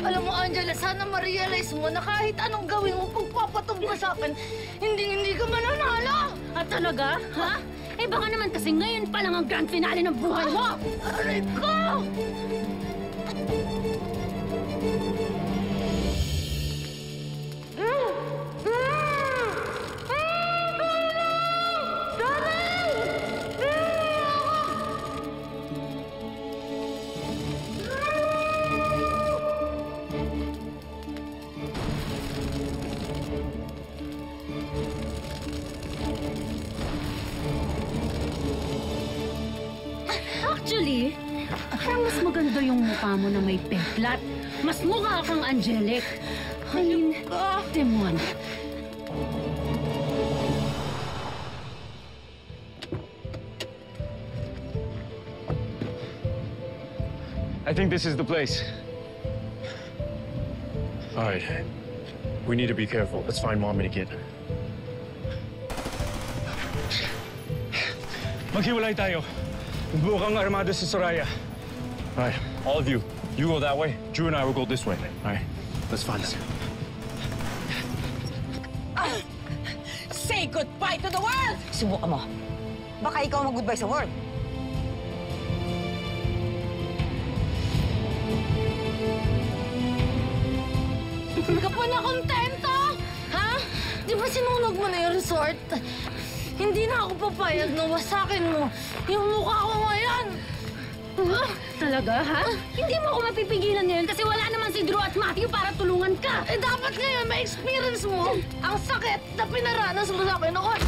Alam mo, Angela, sana ma-realize mo na kahit anong gawin mo pagpapatog ka sa akin, hindi ka mananalo! At talaga? Ha? Eh baka naman kasi ngayon pa lang ang grand finale ng buhay mo! Aray ko! Actually, parang mas maganda yung mukha mo na may pemplat. Mas mukha kang angelic. Halin, Timon. I think this is the place. All right. We need to be careful. Let's find Mom and the kid. Maghiwalay tayo. Mukhang armado si Soraya. All right, all of you. You go that way. Drew and I will go this way. All right, let's find them. Say goodbye to the world! Subukan mo. Baka ikaw mag-goodbye sa world. Hindi ka pa na kontento? Ha? Di ba sinunog mo na yung resort? Hindi na ako papayag na wasakin mo yung mukha ko ngayon. Talaga, ha? Hindi mo ako mapipigilan ngayon kasi wala naman si Drew at Matthew para tulungan ka. Eh, dapat ngayon ma-experience mo ang sakit na pinaranas mo sa akin noon.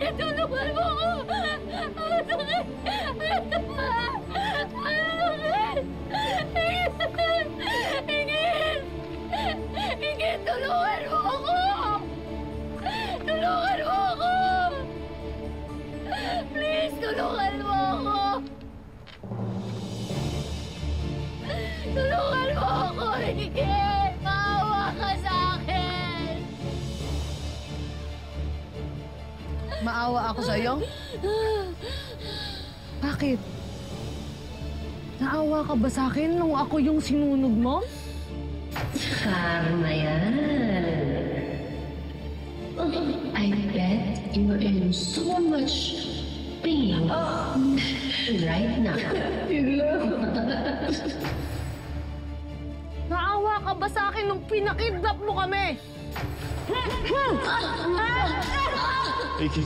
Tulungan mo ako! Ingrid, tulungan mo ako! Tulungan mo ako! Please, tulungan mo ako! Tulungan mo ako, Ingrid! Maawa ka sa akin! Maawa ako sa'yo? Bakit? Naawa ka ba sa akin nung ako yung sinunog mo? Karma yan. I bet you are in so much pain right now. Naawa ka ba sa akin nung pinakidnap mo kami? Iki.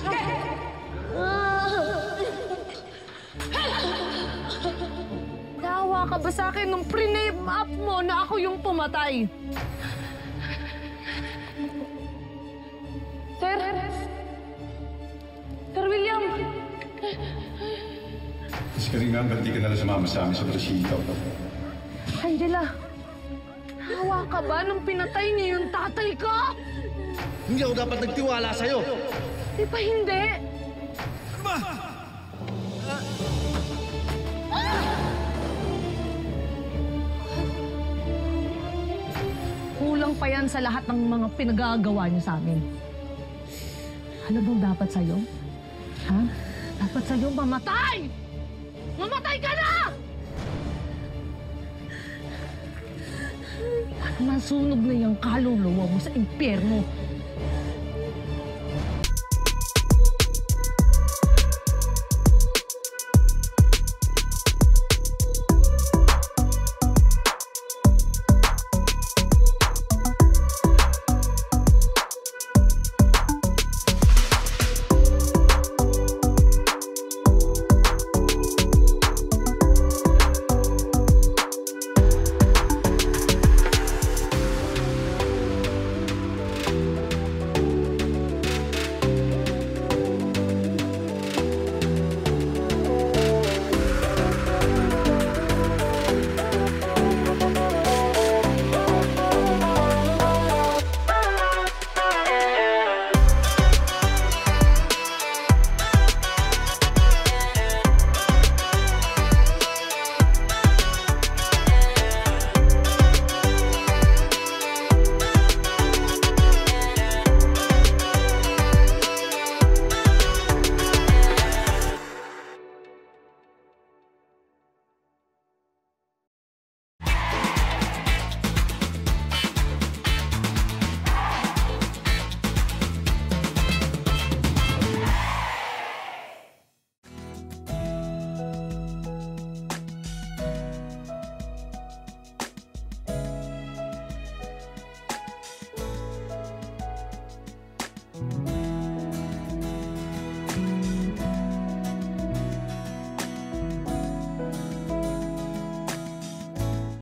Naawa ka ba sa akin nung pre-name up mo na ako yung pumatay? Sir? Sir William? Mas ka rin nga, ba't di ka nalang sumama sa amin sa presinto? Angela, naawa ka ba nung pinatay niya yung tatay ko? Hindi ako dapat nagtiwala sa'yo. Di ba hindi? Kulang pa yan sa lahat ng mga pinagagawa niyo sa amin. Ano bang dapat sa'yo? Ha? Dapat sa'yo mamatay! Mamatay ka na! At masunog na yung kaluluwa mo sa impyerno.